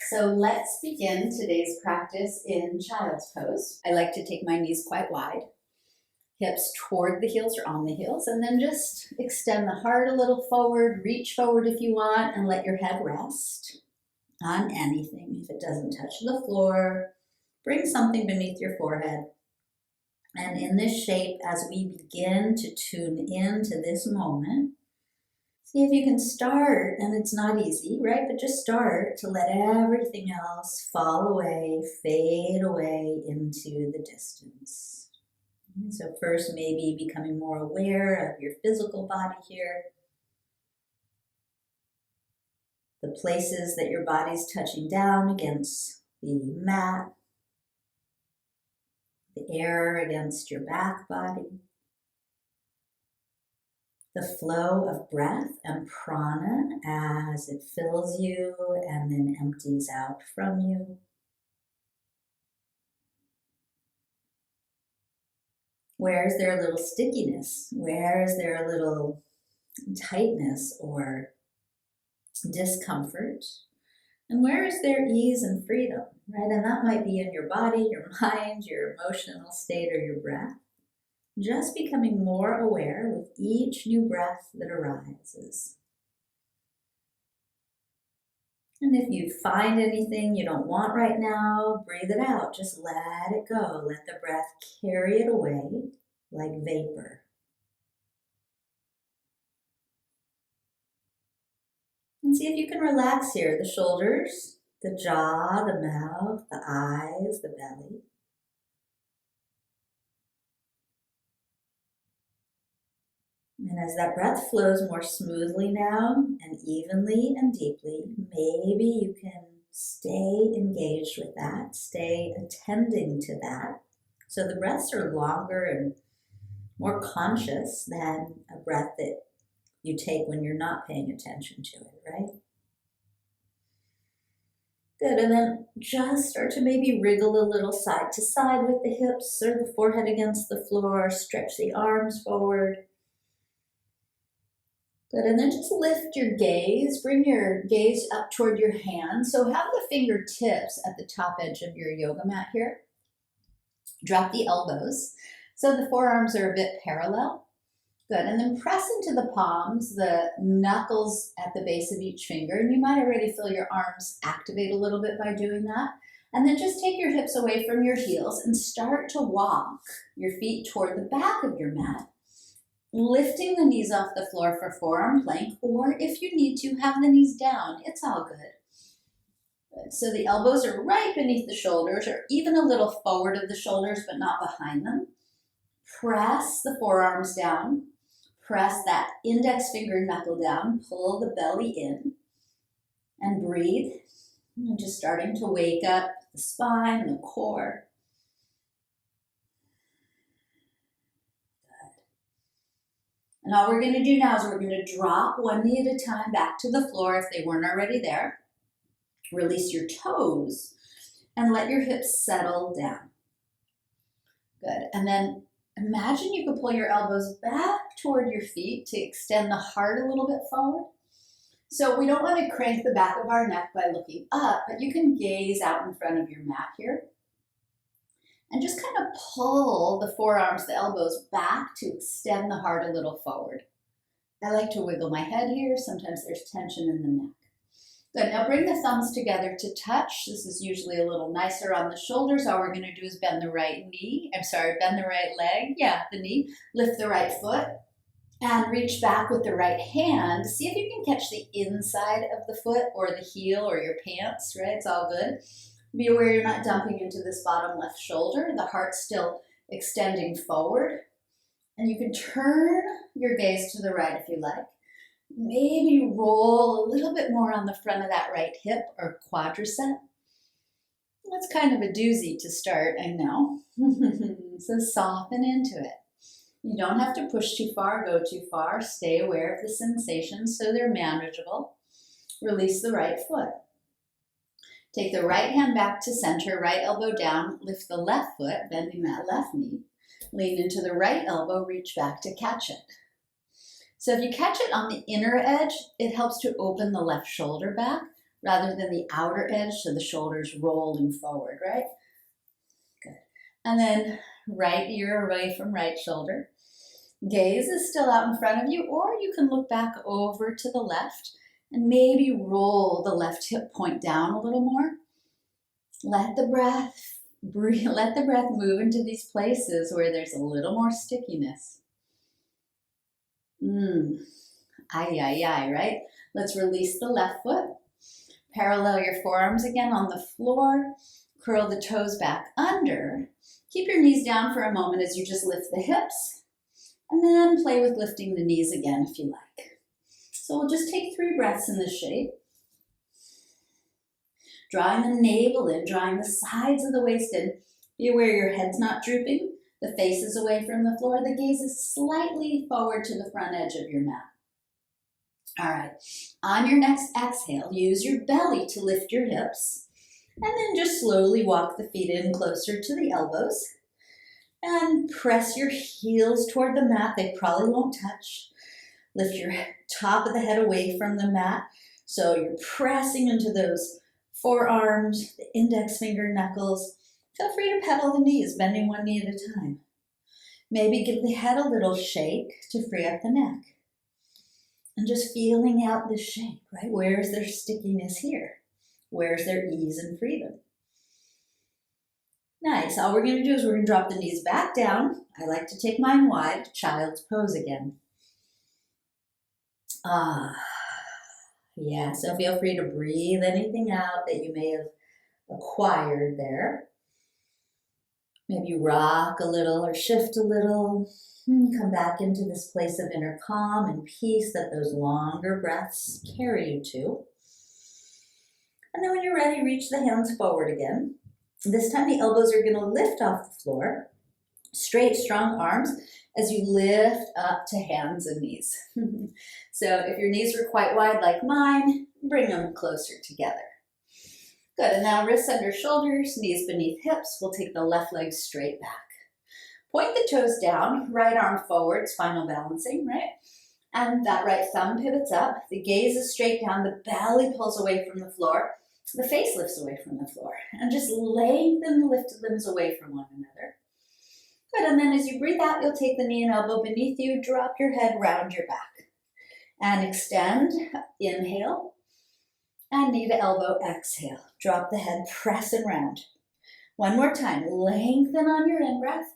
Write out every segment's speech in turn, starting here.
So let's begin today's practice in child's pose. I like to take my knees quite wide, hips toward the heels or on the heels, and then just extend the heart a little forward, reach forward if you want, and let your head rest on anything. If it doesn't touch the floor, bring something beneath your forehead. And in this shape, as we begin to tune into this moment, see if you can start, and it's not easy, right? But just start to let everything else fall away, fade away into the distance. So first, maybe becoming more aware of your physical body here. The places that your body's touching down against the mat. The air against your back body. The flow of breath and prana as it fills you and then empties out from you. Where is there a little stickiness? Where is there a little tightness or discomfort? And where is there ease and freedom, right? And that might be in your body, your mind, your emotional state, or your breath. Just becoming more aware with each new breath that arises. And if you find anything you don't want right now, breathe it out. Just let it go. Let the breath carry it away like vapor. And see if you can relax here. The shoulders, the jaw, the mouth, the eyes, the belly. And as that breath flows more smoothly now and evenly and deeply, maybe you can stay engaged with that, stay attending to that. So the breaths are longer and more conscious than a breath that you take when you're not paying attention to it, right? Good, and then just start to maybe wriggle a little side to side with the hips or the forehead against the floor, stretch the arms forward. Good, and then just lift your gaze, bring your gaze up toward your hands. So have the fingertips at the top edge of your yoga mat here. Drop the elbows so the forearms are a bit parallel. Good, and then press into the palms, the knuckles at the base of each finger. And you might already feel your arms activate a little bit by doing that. And then just take your hips away from your heels and start to walk your feet toward the back of your mat. Lifting the knees off the floor for forearm plank, or if you need to, have the knees down. It's all good. So the elbows are right beneath the shoulders, or even a little forward of the shoulders, but not behind them. Press the forearms down. Press that index finger knuckle down. Pull the belly in. And breathe. And just starting to wake up the spine, the core. And all we're going to do now is we're going to drop one knee at a time back to the floor if they weren't already there. Release your toes and let your hips settle down. Good. And then imagine you could pull your elbows back toward your feet to extend the heart a little bit forward. So we don't want to crank the back of our neck by looking up, but you can gaze out in front of your mat here. And just kind of pull the forearms, the elbows back to extend the heart a little forward. I like to wiggle my head here. Sometimes there's tension in the neck. Good, now bring the thumbs together to touch. This is usually a little nicer on the shoulders. All we're going to do is bend the right bend the right leg. Yeah, the knee. Lift the right foot and reach back with the right hand. See if you can catch the inside of the foot or the heel or your pants, right? It's all good. Be aware you're not dumping into this bottom left shoulder. The heart's still extending forward. And you can turn your gaze to the right if you like. Maybe roll a little bit more on the front of that right hip or quadricep. That's kind of a doozy to start, I know. So soften into it. You don't have to push too far, go too far. Stay aware of the sensations so they're manageable. Release the right foot. Take the right hand back to center, right elbow down, lift the left foot, bending that left knee. Lean into the right elbow, reach back to catch it. So if you catch it on the inner edge, it helps to open the left shoulder back. rather than the outer edge, so the shoulders rolling forward, right? Good. And then right ear away from right shoulder. Gaze is still out in front of you, or you can look back over to the left and maybe roll the left hip point down a little more. Let the breath breathe, let the breath move into these places where there's a little more stickiness. Ay, ay, ay, right? Let's release the left foot. Parallel your forearms again on the floor. Curl the toes back under. Keep your knees down for a moment as you just lift the hips. And then play with lifting the knees again if you like. So we'll just take 3 breaths in this shape. Drawing the navel in, drawing the sides of the waist in. Be aware your head's not drooping. The face is away from the floor. The gaze is slightly forward to the front edge of your mat. All right, on your next exhale, use your belly to lift your hips. And then just slowly walk the feet in closer to the elbows. And press your heels toward the mat. They probably won't touch. Lift your top of the head away from the mat. So you're pressing into those forearms, the index finger knuckles. Feel free to pedal the knees, bending one knee at a time. Maybe give the head a little shake to free up the neck. And just feeling out this shape, right? Where's there stickiness here? Where's there ease and freedom? Nice. All we're going to do is we're going to drop the knees back down. I like to take mine wide, child's pose again. Yeah, so feel free to breathe anything out that you may have acquired there. Maybe rock a little or shift a little. Come back into this place of inner calm and peace that those longer breaths carry you to. And then when you're ready, reach the hands forward again. This time the elbows are going to lift off the floor. Straight, strong arms as you lift up to hands and knees. So if your knees were quite wide like mine, bring them closer together. Good, and now wrists under shoulders, knees beneath hips. We'll take the left leg straight back. Point the toes down, right arm forward, spinal balancing, right? And that right thumb pivots up. The gaze is straight down, the belly pulls away from the floor. The face lifts away from the floor. And just lengthen the lifted limbs away from one another. Good, and then as you breathe out, you'll take the knee and elbow beneath you, drop your head, round your back. And extend, inhale. And knee to elbow, exhale. Drop the head, press and round. One more time, lengthen on your in-breath.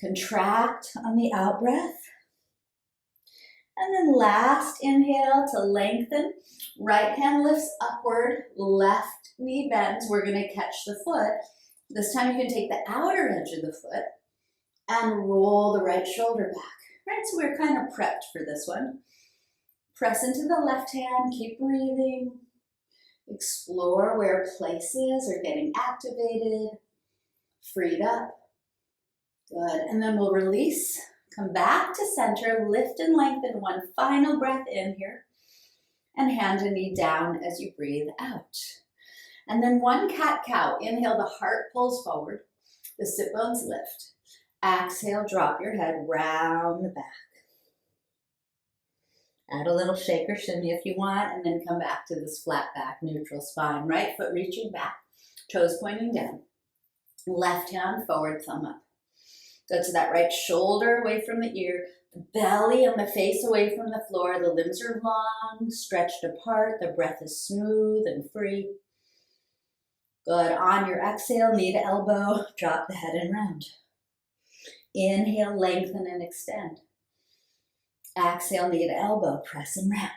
Contract on the out-breath. And then last inhale to lengthen. Right hand lifts upward, left knee bends. We're going to catch the foot. This time you can take the outer edge of the foot and roll the right shoulder back. Right, so we're kind of prepped for this one. Press into the left hand, keep breathing. Explore where places are getting activated, freed up. Good, and then we'll release. Come back to center, lift and lengthen. One final breath in here. And hand and knee down as you breathe out. And then one cat-cow. Inhale, the heart pulls forward. The sit bones lift. Exhale, drop your head, round the back. Add a little shake or shimmy if you want, and then come back to this flat back, neutral spine. Right foot reaching back, toes pointing down. Left hand forward, thumb up. Go to that right shoulder away from the ear, the belly and the face away from the floor. The limbs are long, stretched apart. The breath is smooth and free. Good. On your exhale, knee to elbow, drop the head and round. Inhale, lengthen and extend. Exhale, knee to elbow, press and round.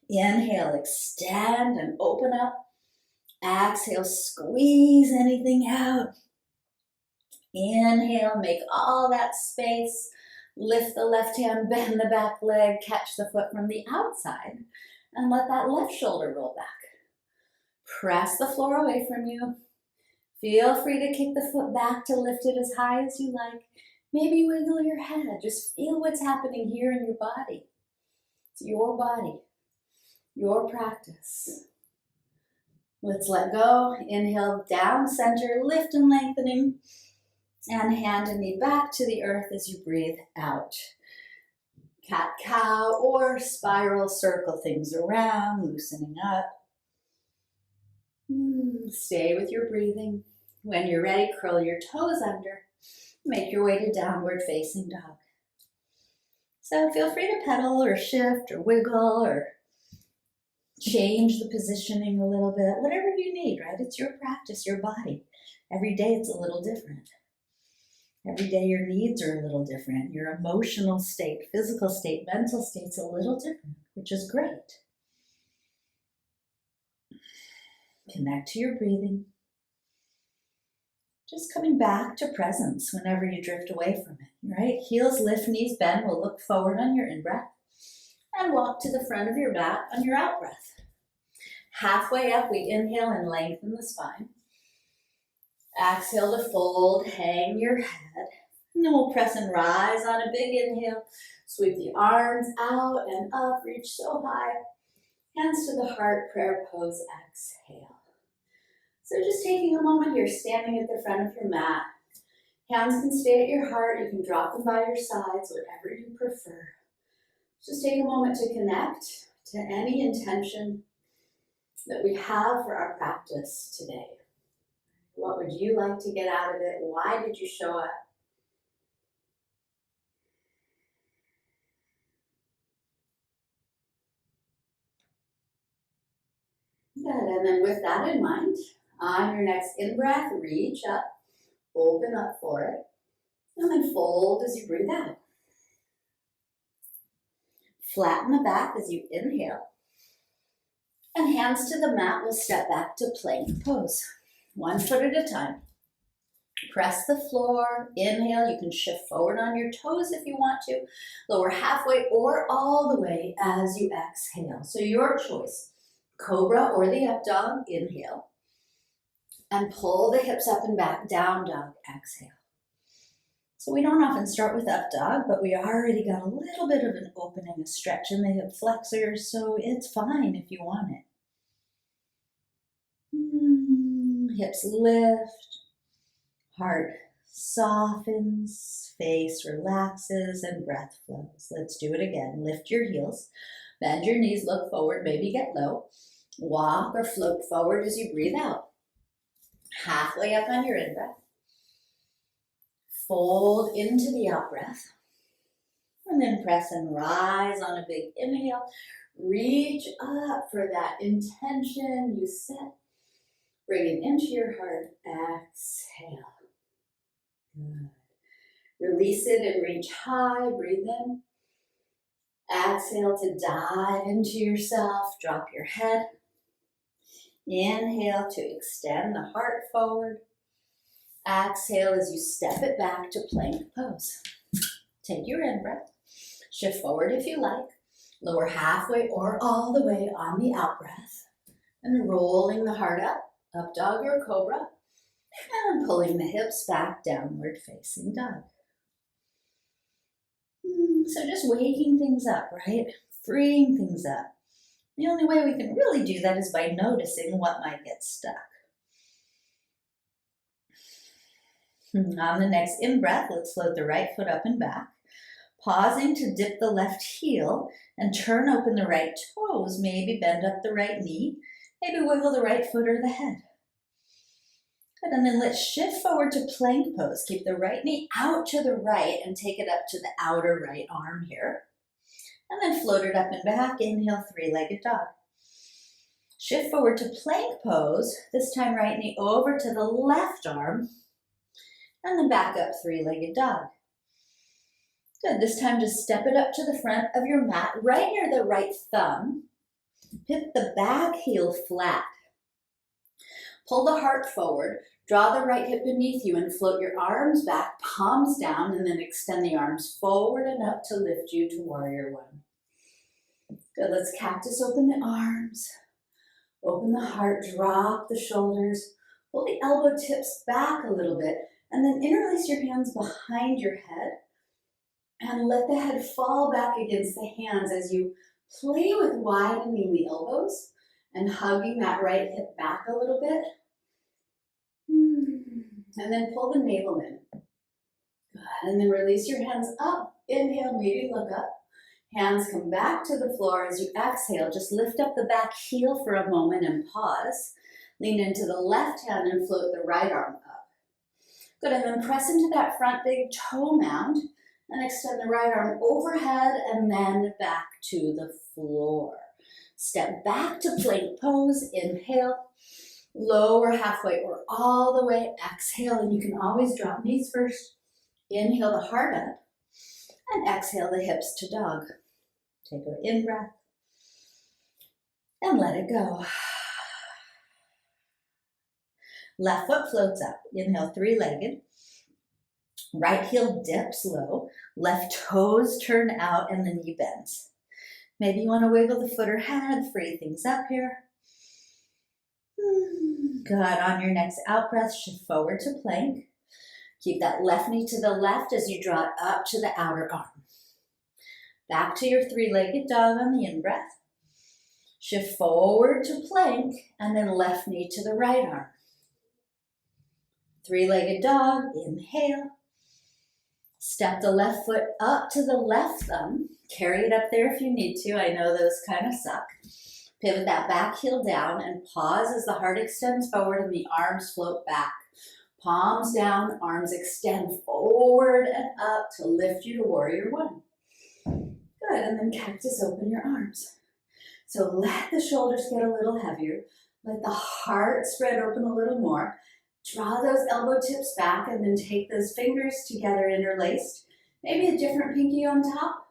Inhale, extend and open up. Exhale, squeeze anything out. Inhale, make all that space. Lift the left hand, bend the back leg, catch the foot from the outside, and let that left shoulder roll back. Press the floor away from you. Feel free to kick the foot back to lift it as high as you like. Maybe wiggle your head. Just feel what's happening here in your body. It's your body, your practice. Let's let go. Inhale, down, center, lift and lengthening. And hand and knee back to the earth as you breathe out. cat-cow, or spiral circle things around, loosening up. Stay with your breathing. When you're ready, curl your toes under. Make your way to downward facing dog. So feel free to pedal or shift or wiggle or change the positioning a little bit, whatever you need, right? It's your practice, your body. Every day it's a little different. Every day your needs are a little different. Your emotional state, physical state, mental state's a little different, which is great. Connect to your breathing. Just coming back to presence whenever you drift away from it, right? Heels lift, knees bend. We'll look forward on your in-breath and walk to the front of your mat on your out-breath. Halfway up, we inhale and lengthen the spine. Exhale to fold, hang your head. And then we'll press and rise on a big inhale. Sweep the arms out and up, reach so high. Hands to the heart, prayer pose, exhale. So just taking a moment here, standing at the front of your mat. Hands can stay at your heart. You can drop them by your sides, whatever you prefer. Just take a moment to connect to any intention that we have for our practice today. What would you like to get out of it? Why did you show up? Good, and then with that in mind, on your next in-breath, reach up, open up for it, and then fold as you breathe out. Flatten the back as you inhale, and hands to the mat, we'll step back to plank pose. 1 foot at a time. Press the floor, inhale, you can shift forward on your toes if you want to, lower halfway or all the way as you exhale. So your choice, cobra or the up dog, inhale, and pull the hips up and back, down dog, exhale. So we don't often start with up dog, but we already got a little bit of an opening, a stretch in the hip flexors, so it's fine if you want it. Hips lift, heart softens, face relaxes, and breath flows. Let's do it again. Lift your heels, bend your knees, look forward, maybe get low. Walk or float forward as you breathe out. Halfway up on your in-breath. Fold into the out-breath. And then press and rise on a big inhale. Reach up for that intention you set. Bring it into your heart. Exhale. Good. Release it and reach high. Breathe in. Exhale to dive into yourself. Drop your head. Inhale to extend the heart forward. Exhale as you step it back to plank pose. Take your in-breath. Shift forward if you like. Lower halfway or all the way on the out-breath. And rolling the heart up dog or cobra. And pulling the hips back, downward facing dog. So just waking things up, right? Freeing things up. The only way we can really do that is by noticing what might get stuck. On the next in-breath, let's float the right foot up and back. Pausing to dip the left heel and turn open the right toes. Maybe bend up the right knee. Maybe wiggle the right foot or the head. Good, and then let's shift forward to plank pose. Keep the right knee out to the right and take it up to the outer right arm here. And then float it up and back. Inhale, three-legged dog. Shift forward to plank pose. This time right knee over to the left arm. And then back up, three-legged dog. Good, this time just step it up to the front of your mat, right near the right thumb. Hip the back heel flat. Pull the heart forward, draw the right hip beneath you and float your arms back, palms down, and then extend the arms forward and up to lift you to warrior one. Good, let's cactus open the arms. Open the heart, drop the shoulders, pull the elbow tips back a little bit, and then interlace your hands behind your head and let the head fall back against the hands as you play with widening the elbows and hugging that right hip back a little bit. And then pull the navel in. Good. And then release your hands up. Inhale, maybe look up. Hands come back to the floor as you exhale. Just lift up the back heel for a moment and pause. Lean into the left hand and float the right arm up. Good, and then press into that front big toe mound and extend the right arm overhead and then back to the floor. Step back to plank pose. Inhale, lower halfway or all the way. Exhale, and you can always drop knees first. Inhale the heart up and exhale the hips to dog. Take an in-breath and let it go. Left foot floats up. Inhale, three-legged. Right heel dips low. Left toes turn out and the knee bends. Maybe you want to wiggle the foot or head, free things up here. Good. On your next out breath, shift forward to plank. Keep that left knee to the left as you draw it up to the outer arm. Back to your three-legged dog on the in-breath. Shift forward to plank and then left knee to the right arm. Three-legged dog, inhale. Step the left foot up to the left thumb. Carry it up there if you need to. I know those kind of suck. Pivot that back heel down and pause as the heart extends forward and the arms float back. Palms down, arms extend forward and up to lift you to warrior one. Good, and then cactus, open your arms. So let the shoulders get a little heavier. Let the heart spread open a little more. Draw those elbow tips back and then take those fingers together interlaced. Maybe a different pinky on top.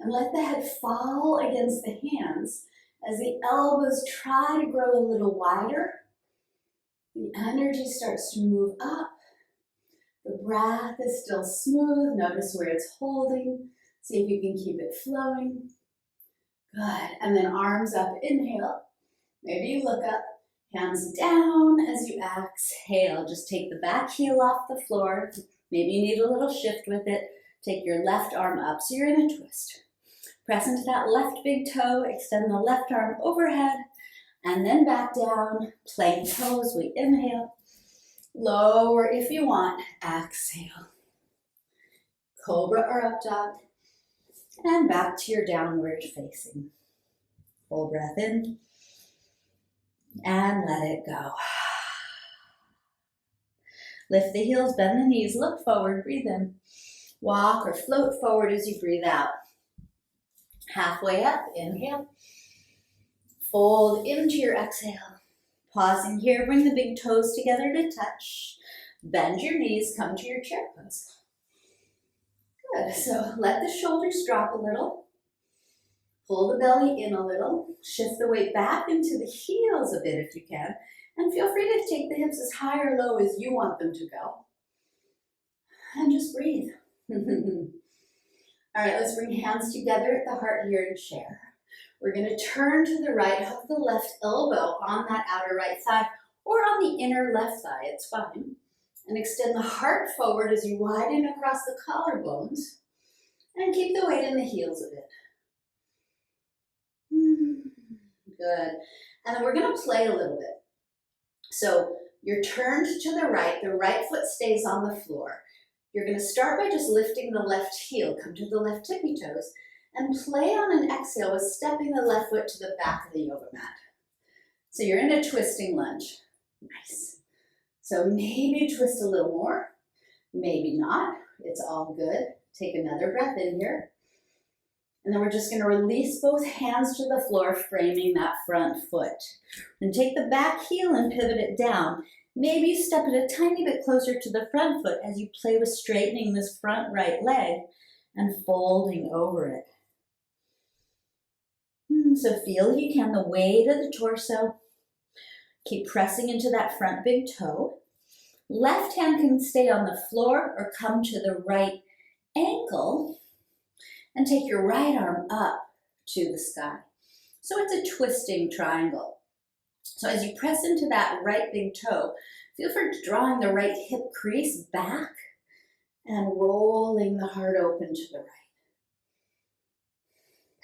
And let the head fall against the hands as the elbows try to grow a little wider. The energy starts to move up. The breath is still smooth. Notice where it's holding. See if you can keep it flowing. Good. And then arms up, inhale. Maybe you look up. Hands down as you exhale. Just take the back heel off the floor. Maybe you need a little shift with it. Take your left arm up so you're in a twist. Press into that left big toe. Extend the left arm overhead. And then back down. Plank pose. We inhale. Lower if you want. Exhale. Cobra or up dog. And back to your downward facing. Full breath in. And let it go. Lift the heels, bend the knees, look forward, breathe in. Walk or float forward as you breathe out. Halfway up, inhale. Fold into your exhale. Pausing here, bring the big toes together to touch. Bend your knees, come to your chair pose. Good, so let the shoulders drop a little. Pull the belly in a little. Shift the weight back into the heels a bit if you can. And feel free to take the hips as high or low as you want them to go. And just breathe. All right, let's bring hands together at the heart here and share. We're going to turn to the right, hook the left elbow on that outer right thigh or on the inner left thigh, it's fine. And extend the heart forward as you widen across the collarbones. And keep the weight in the heels a bit. Good. And then we're going to play a little bit. So you're turned to the right foot stays on the floor. You're going to start by just lifting the left heel, come to the left tippy toes, and play on an exhale with stepping the left foot to the back of the yoga mat. So you're in a twisting lunge. Nice. So maybe twist a little more, maybe not. It's all good. Take another breath in here. And then we're just going to release both hands to the floor, framing that front foot. And take the back heel and pivot it down. Maybe you step it a tiny bit closer to the front foot as you play with straightening this front right leg and folding over it. So feel, if you can, the weight of the torso. Keep pressing into that front big toe. Left hand can stay on the floor or come to the right ankle. And take your right arm up to the sky. So it's a twisting triangle. So as you press into that right big toe, feel for drawing the right hip crease back and rolling the heart open to the right.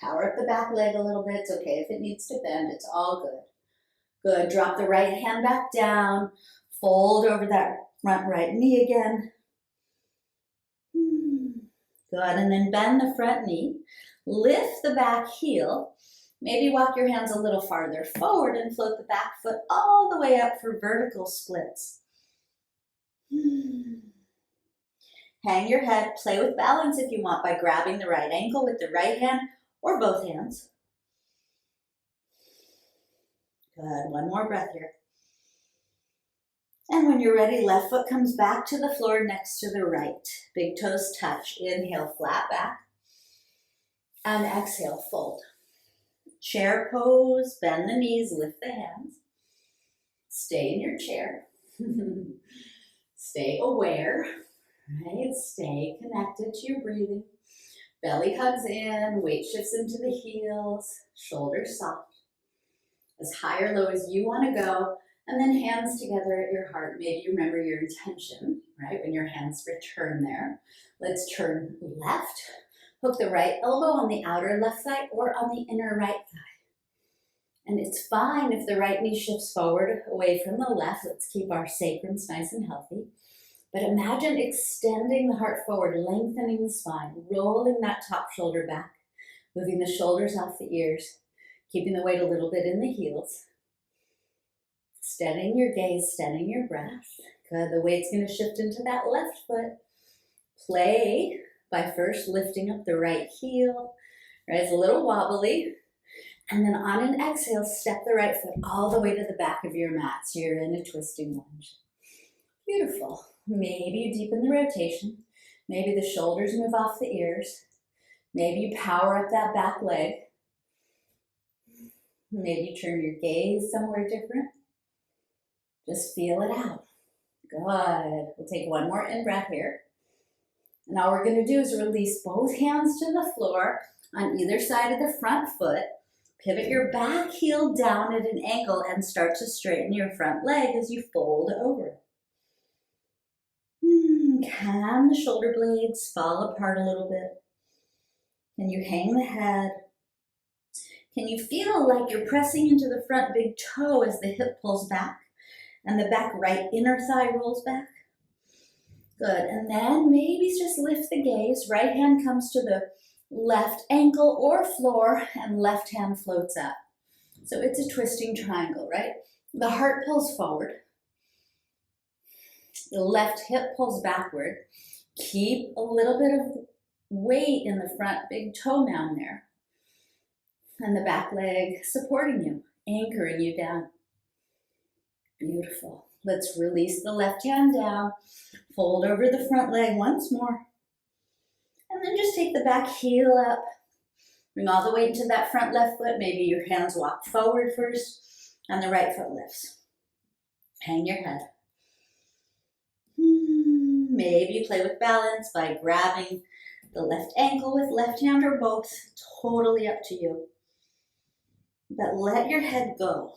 Power up the back leg a little bit. It's okay if it needs to bend. It's all good. Good. Drop the right hand back down. Fold over that front right knee again. Good, and then bend the front knee. Lift the back heel. Maybe walk your hands a little farther forward and float the back foot all the way up for vertical splits. Hang your head, play with balance if you want by grabbing the right ankle with the right hand or both hands. Good, one more breath here. And when you're ready, left foot comes back to the floor next to the right. Big toes touch. Inhale, flat back. And exhale, fold. Chair pose, bend the knees, lift the hands. Stay in your chair. Stay aware. Right? Stay connected to your breathing. Belly hugs in, weight shifts into the heels, shoulders soft. As high or low as you want to go, and then hands together at your heart. Maybe you remember your intention, right? When your hands return there. Let's turn left. Hook the right elbow on the outer left thigh or on the inner right thigh. And it's fine if the right knee shifts forward away from the left. Let's keep our sacrums nice and healthy. But imagine extending the heart forward, lengthening the spine, rolling that top shoulder back, moving the shoulders off the ears, keeping the weight a little bit in the heels. Steadying your gaze, steadying your breath. Good, the weight's going to shift into that left foot. Play by first lifting up the right heel. Right, it's a little wobbly. And then on an exhale, step the right foot all the way to the back of your mat. So you're in a twisting lunge. Beautiful. Maybe you deepen the rotation. Maybe the shoulders move off the ears. Maybe you power up that back leg. Maybe you turn your gaze somewhere different. Just feel it out. Good. We'll take one more in-breath here. And all we're going to do is release both hands to the floor on either side of the front foot. Pivot your back heel down at an angle and start to straighten your front leg as you fold over. Can the shoulder blades fall apart a little bit? Can you hang the head? Can you feel like you're pressing into the front big toe as the hip pulls back and the back right inner thigh rolls back? Good. And then maybe just lift the gaze. Right hand comes to the left ankle or floor and left hand floats up. So it's a twisting triangle, right? The heart pulls forward. The left hip pulls backward. Keep a little bit of weight in the front big toe mound there. And the back leg supporting you, anchoring you down. Beautiful. Let's release the left hand down. Fold over the front leg once more. And then just take the back heel up. Bring all the weight into that front left foot. Maybe your hands walk forward first and the right foot lifts. Hang your head. Maybe you play with balance by grabbing the left ankle with left hand or both. Totally up to you. But let your head go.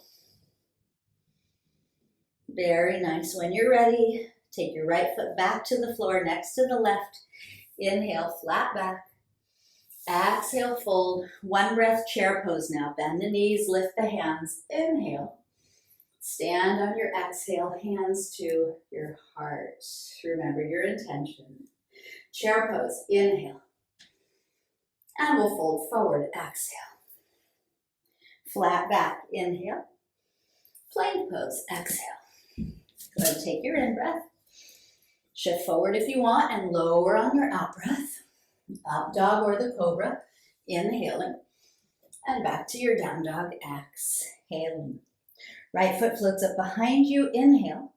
Very nice. When you're ready, take your right foot back to the floor next to the left. Inhale, flat back. Exhale, fold. One breath, chair pose now. Bend the knees, lift the hands. Inhale. Stand on your exhale, hands to your heart. Remember your intention. Chair pose, inhale. And we'll fold forward, exhale. Flat back, inhale. Plank pose, exhale. Go ahead and take your in-breath. Shift forward if you want and lower on your out-breath. Up dog or the cobra, inhaling. And back to your down dog, exhaling. Right foot floats up behind you, inhale.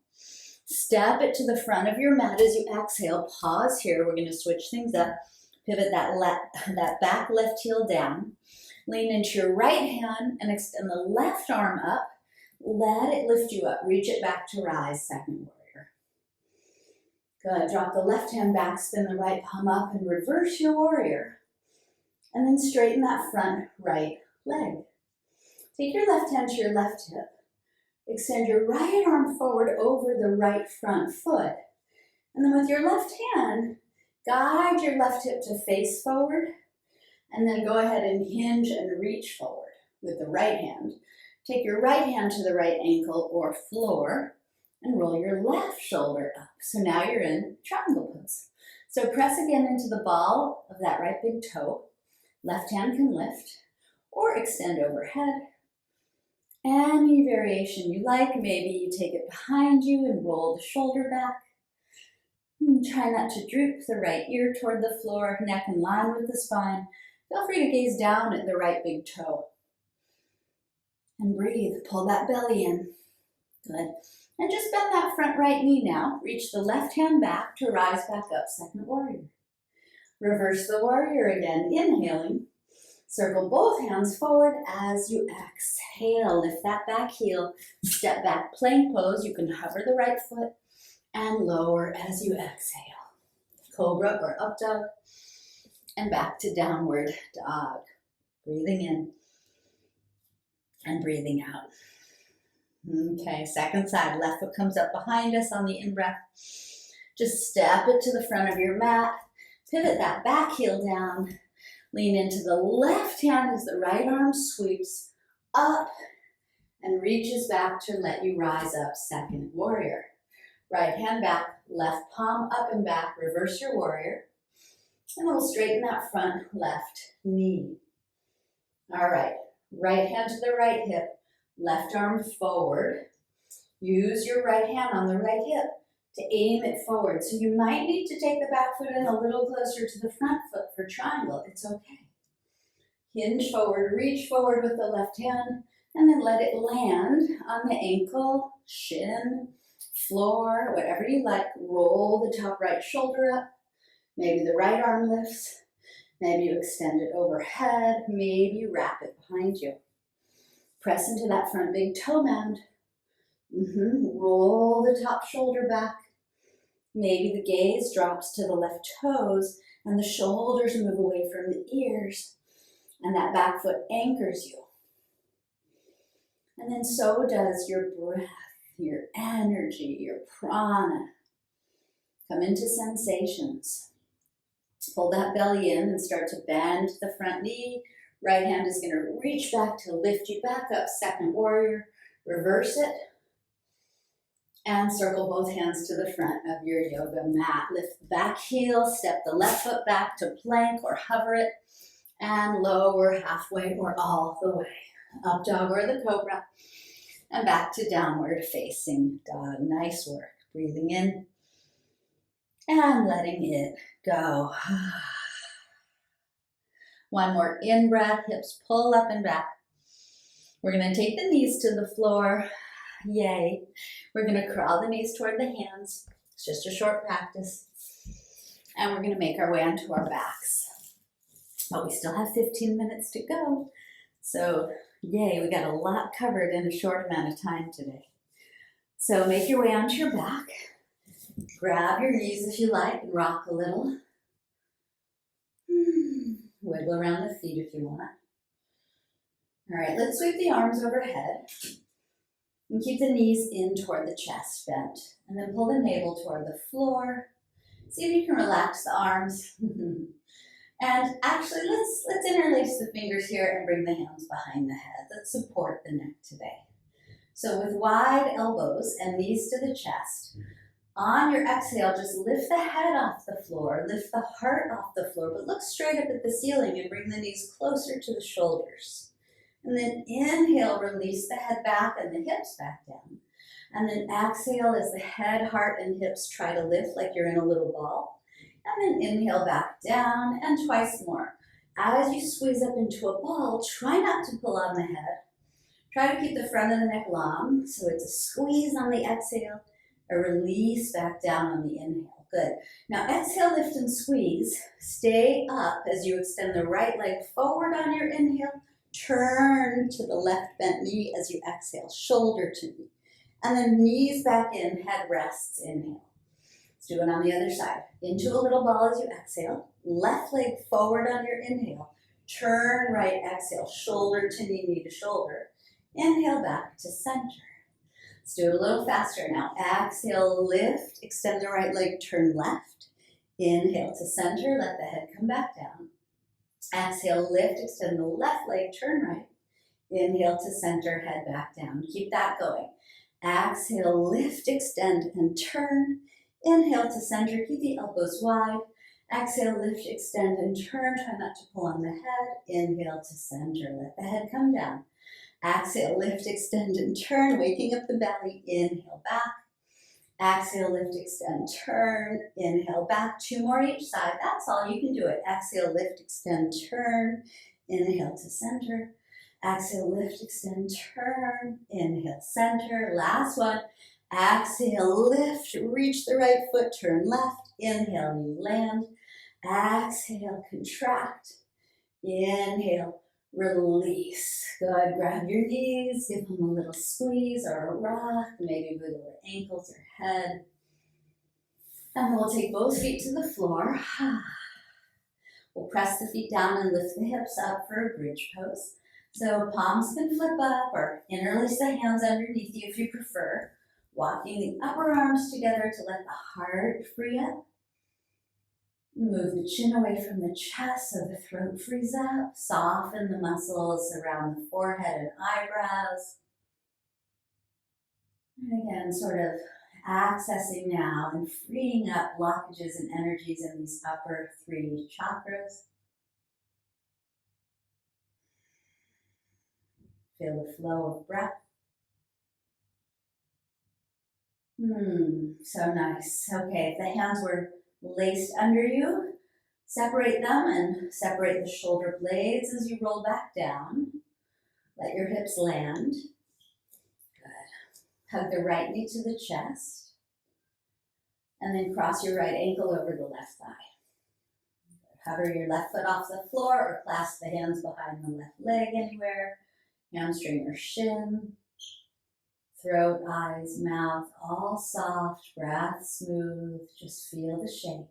Step it to the front of your mat as you exhale. Pause here, we're going to switch things up. Pivot that back left heel down. Lean into your right hand and extend the left arm up. Let it lift you up. Reach it back to rise, second warrior. Good. Drop the left hand back, spin the right palm up and reverse your warrior. And then straighten that front right leg. Take your left hand to your left hip. Extend your right arm forward over the right front foot. And then with your left hand, guide your left hip to face forward. And then go ahead and hinge and reach forward with the right hand. Take your right hand to the right ankle or floor and roll your left shoulder up. So now you're in triangle pose. So press again into the ball of that right big toe. Left hand can lift or extend overhead. Any variation you like. Maybe you take it behind you and roll the shoulder back. Try not to droop the right ear toward the floor, neck in line with the spine. Feel free to gaze down at the right big toe. And breathe, pull that belly in. Good. And just bend that front right knee now. Reach the left hand back to rise back up, second warrior. Reverse the warrior again, inhaling. Circle both hands forward as you exhale. Lift that back heel. Step back, plank pose. You can hover the right foot and lower as you exhale. Cobra or up dog. And back to downward dog. Breathing in and breathing out. Okay, second side. Left foot comes up behind us on the in-breath. Just step it to the front of your mat. Pivot that back heel down. Lean into the left hand as the right arm sweeps up and reaches back to let you rise up, second warrior. Right hand back, left palm up and back, reverse your warrior. And we'll straighten that front left knee. All right, right hand to the right hip, left arm forward. Use your right hand on the right hip to aim it forward. So you might need to take the back foot in a little closer to the front foot for triangle. It's okay. Hinge forward, reach forward with the left hand, and then let it land on the ankle, shin, floor, whatever you like. Roll the top right shoulder up. Maybe the right arm lifts. Maybe you extend it overhead. Maybe you wrap it behind you. Press into that front big toe mound. Roll the top shoulder back. Maybe the gaze drops to the left toes and the shoulders move away from the ears and that back foot anchors you. And then so does your breath, your energy, your prana. Come into sensations. Pull that belly in and start to bend the front knee. Right hand is going to reach back to lift you back up, second warrior. Reverse it. And circle both hands to the front of your yoga mat. Lift the back heel, step the left foot back to plank or hover it, and lower halfway or all the way. Up dog or the cobra, and back to downward facing dog. Nice work. Breathing in and letting it go. One more in breath, hips pull up and back. We're going to take the knees to the floor. Yay. We're going to crawl the knees toward the hands. It's just a short practice. And we're going to make our way onto our backs. But we still have 15 minutes to go. So, yay, we got a lot covered in a short amount of time today. So make your way onto your back. Grab your knees if you like and rock a little. Wiggle around the feet if you want. All right, let's sweep the arms overhead. And keep the knees in toward the chest bent. And then pull the navel toward the floor. See if you can relax the arms. And actually, let's interlace the fingers here and bring the hands behind the head. Let's support the neck today. So with wide elbows and knees to the chest, on your exhale, just lift the head off the floor, lift the heart off the floor, but look straight up at the ceiling and bring the knees closer to the shoulders. And then inhale, release the head back and the hips back down. And then exhale as the head, heart, and hips try to lift like you're in a little ball. And then inhale back down and twice more. As you squeeze up into a ball, try not to pull on the head. Try to keep the front of the neck long. So it's a squeeze on the exhale, a release back down on the inhale. Good. Now exhale, lift and squeeze. Stay up as you extend the right leg forward on your inhale. Turn to the left bent knee as you exhale, shoulder to knee. And then knees back in, head rests, inhale. Let's do it on the other side. Into a little ball as you exhale. Left leg forward on your inhale. Turn right, exhale, shoulder to knee, knee to shoulder. Inhale back to center. Let's do it a little faster now. Exhale, lift, extend the right leg, turn left. Inhale to center, let the head come back down. Exhale, lift, extend the left leg, turn right. Inhale to center, head back down. Keep that going. Exhale, lift, extend, and turn. Inhale to center, keep the elbows wide. Exhale, lift, extend, and turn. Try not to pull on the head. Inhale to center. Let the head come down. Exhale, lift, extend, and turn, waking up the belly. Inhale, back. Exhale, lift, extend, turn. Inhale, back. 2 more each side. That's all. You can do it. Exhale, lift, extend, turn. Inhale to center. Exhale, lift, extend, turn. Inhale, center. Last one. Exhale, lift, reach the right foot, turn left. Inhale, you land. Exhale, contract. Inhale, release. Good. Grab your knees, give them a little squeeze or a rock. Maybe wiggle the ankles or head. And then we'll take both feet to the floor. We'll press the feet down and lift the hips up for a bridge pose. So palms can flip up or interlace the hands underneath you if you prefer. Walking the upper arms together to let the heart free up. Move the chin away from the chest so the throat frees up. Soften the muscles around the forehead and eyebrows. And again, sort of accessing now and freeing up blockages and energies in these upper 3 chakras. Feel the flow of breath. So nice. Okay, if the hands were laced under you, separate them and separate the shoulder blades as you roll back down. Let your hips land. Good. Hug the right knee to the chest. And then cross your right ankle over the left thigh. Hover your left foot off the floor or clasp the hands behind the left leg anywhere. Hamstring or shin. Throat, eyes, mouth, all soft, breath smooth, just feel the shape.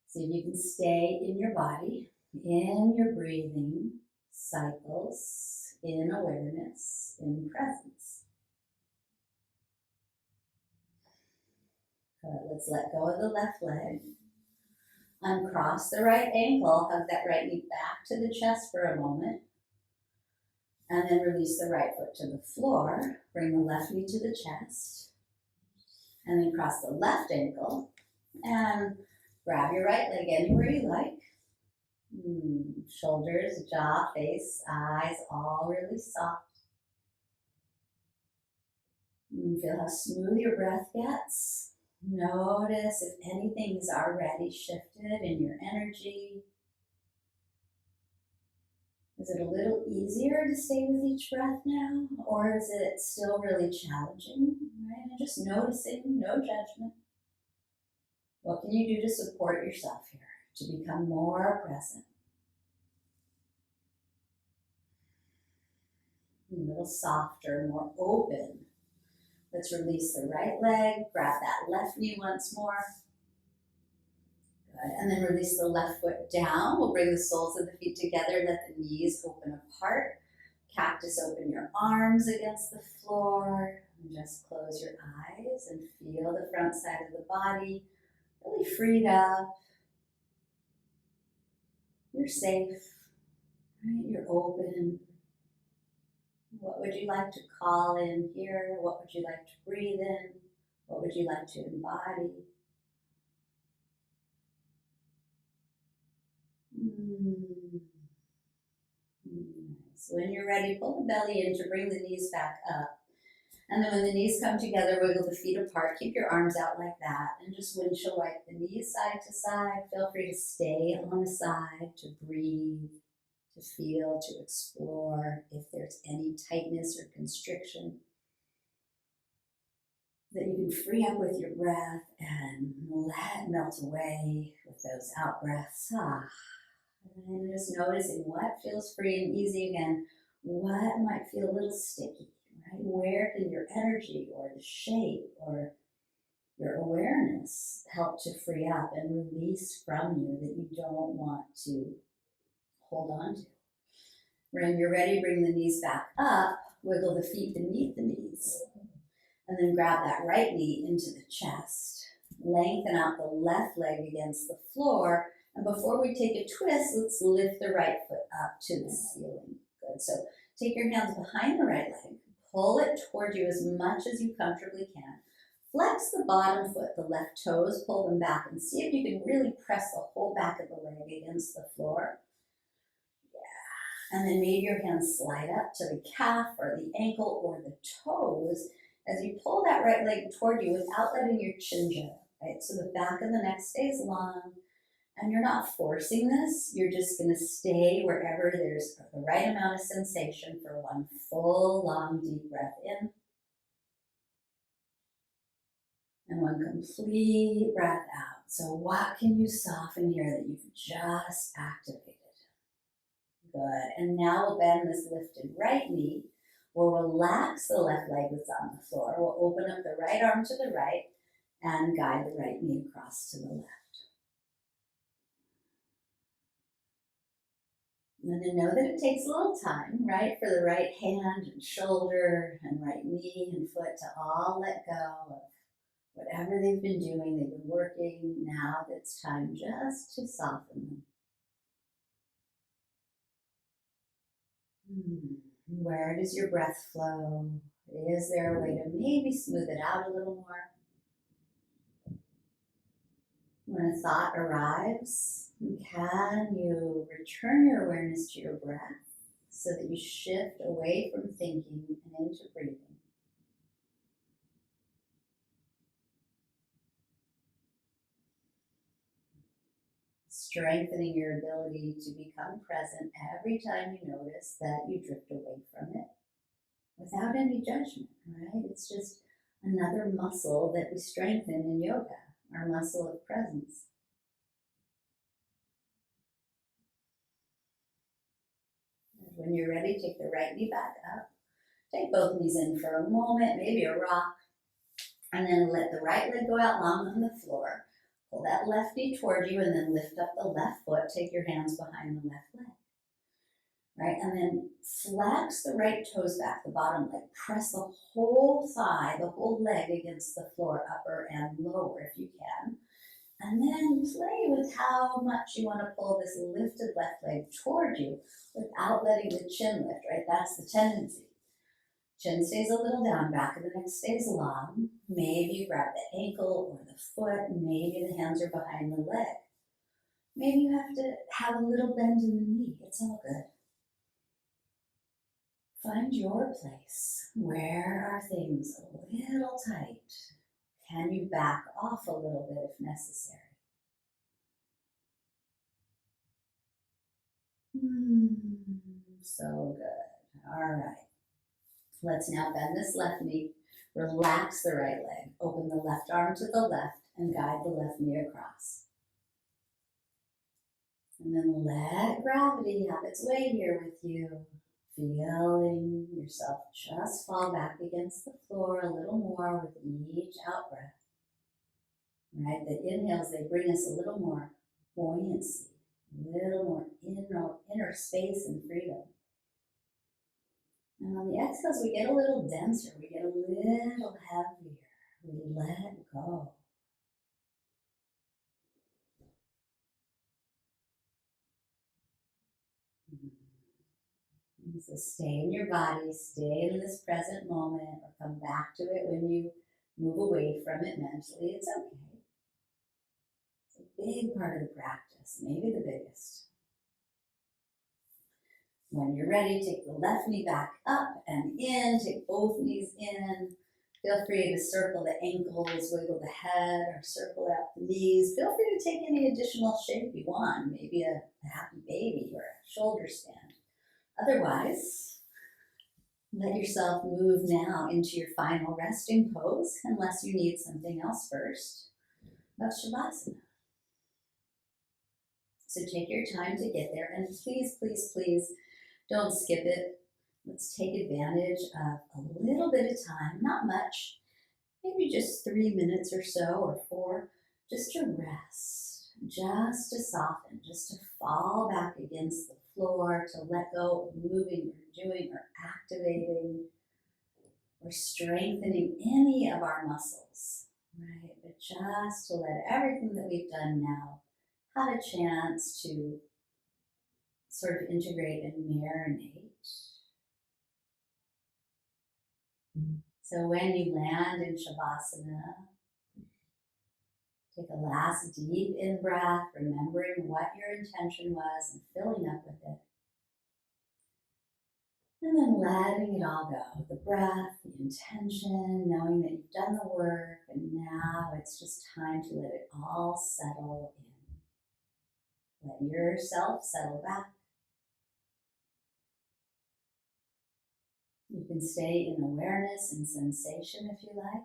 See if you can stay in your body, in your breathing cycles, in awareness, in presence. Good, let's let go of the left leg. Uncross the right ankle, hug that right knee back to the chest for a moment. And then release the right foot to the floor. Bring the left knee to the chest. And then cross the left ankle. And grab your right leg anywhere you like. Shoulders, jaw, face, eyes, all really soft. Feel how smooth your breath gets. Notice if anything is already shifted in your energy. Is it a little easier to stay with each breath now? Or is it still really challenging? Right? And just noticing, no judgment. What can you do to support yourself here, to become more present? A little softer, more open. Let's release the right leg, grab that left knee once more. Good. And then release the left foot down. We'll bring the soles of the feet together, let the knees open apart. Cactus, open your arms against the floor. And just close your eyes and feel the front side of the body really freed up. You're safe, right? You're open. What would you like to call in here? What would you like to breathe in? What would you like to embody? Nice. When you're ready, pull the belly in to bring the knees back up. And then when the knees come together, wiggle the feet apart. Keep your arms out like that. And just windshield wipe the knees side to side. Feel free to stay on the side, to breathe, to feel, to explore if there's any tightness or constriction that you can free up with your breath and let melt away with those out breaths. And just noticing what feels free and easy again, what might feel a little sticky, right? Where can your energy or the shape or your awareness help to free up and release from you that you don't want to hold on to? When you're ready, bring the knees back up, wiggle the feet beneath the knees, and then grab that right knee into the chest. Lengthen out the left leg against the floor, and before we take a twist, let's lift the right foot up to the ceiling. Good, so take your hands behind the right leg, pull it toward you as much as you comfortably can. Flex the bottom foot, the left toes, pull them back, and see if you can really press the whole back of the leg against the floor. Yeah. And then maybe your hands slide up to the calf or the ankle or the toes as you pull that right leg toward you without letting your chin jet, right? So the back of the neck stays long, and you're not forcing this. You're just going to stay wherever there's the right amount of sensation for one full, long, deep breath in. And one complete breath out. So what can you soften here that you've just activated? Good. And now we'll bend this lifted right knee. We'll relax the left leg that's on the floor. We'll open up the right arm to the right and guide the right knee across to the left. And then know that it takes a little time, right, for the right hand and shoulder and right knee and foot to all let go of whatever they've been doing. They've been working. Now it's time just to soften them. Where does your breath flow? Is there a way to maybe smooth it out a little more? When a thought arrives, can you return your awareness to your breath so that you shift away from thinking and into breathing? Strengthening your ability to become present every time you notice that you drift away from it without any judgment, right? It's just another muscle that we strengthen in yoga, our muscle of presence. And when you're ready, take the right knee back up. Take both knees in for a moment, maybe a rock, and then let the right leg go out long on the floor. Pull that left knee toward you and then lift up the left foot. Take your hands behind the left leg. Right, and then flex the right toes back, the bottom leg. Press the whole thigh, the whole leg against the floor, upper and lower if you can. And then play with how much you want to pull this lifted left leg toward you without letting the chin lift, right? That's the tendency. Chin stays a little down, back of the neck stays long. Maybe you grab the ankle or the foot. Maybe the hands are behind the leg. Maybe you have to have a little bend in the knee. It's all good. Find your place. Where are things a little tight? Can you back off a little bit if necessary? So good. All right. Let's now bend this left knee. Relax the right leg. Open the left arm to the left and guide the left knee across. And then let gravity have its way here with you. Feeling yourself just fall back against the floor a little more with each out breath. Right? The inhales, they bring us a little more buoyancy, a little more inner space and freedom. And on the exhales, we get a little denser, we get a little heavier. We let go. So stay in your body, stay in this present moment, or come back to it when you move away from it mentally. It's okay. It's a big part of the practice, maybe the biggest. When you're ready, take the left knee back up and in, take both knees in. Feel free to circle the ankles, wiggle the head, or circle out the knees. Feel free to take any additional shape you want, maybe a happy baby or a shoulder stand. Otherwise, let yourself move now into your final resting pose, unless you need something else first, of Savasana. So take your time to get there, and please, please, please don't skip it. Let's take advantage of a little bit of time, not much, maybe just 3 minutes or so, or 4, just to rest, just to soften, just to fall back against the floor, to let go of moving or doing or activating or strengthening any of our muscles, right? But just to let everything that we've done now have a chance to sort of integrate and marinate. So when you land in Savasana, take a last deep in-breath, remembering what your intention was and filling up with it. And then letting it all go. The breath, the intention, knowing that you've done the work, and now it's just time to let it all settle in. Let yourself settle back. You can stay in awareness and sensation if you like.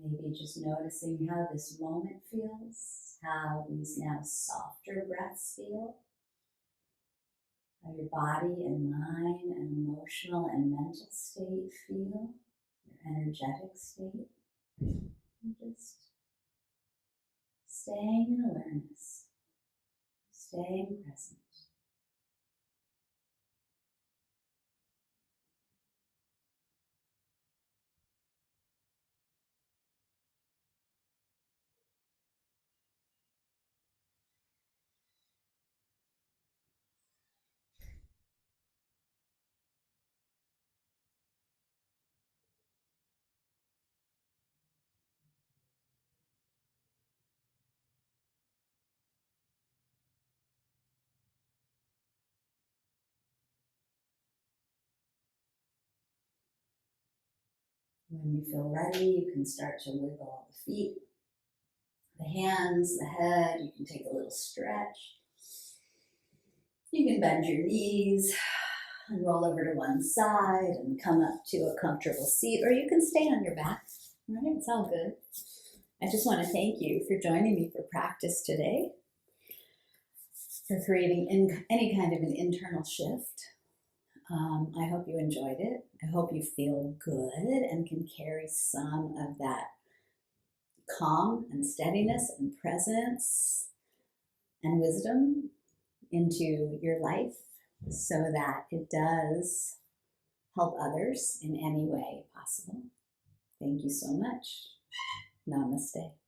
Maybe just noticing how this moment feels, how these now softer breaths feel, how your body and mind and emotional and mental state feel, your energetic state. And just staying in awareness, staying present. When you feel ready, you can start to wiggle the feet, the hands, the head. You can take a little stretch. You can bend your knees and roll over to one side and come up to a comfortable seat, or you can stay on your back. All right, it's all good. I just want to thank you for joining me for practice today, for creating any kind of an internal shift. I hope you enjoyed it. I hope you feel good and can carry some of that calm and steadiness and presence and wisdom into your life so that it does help others in any way possible. Thank you so much. Namaste.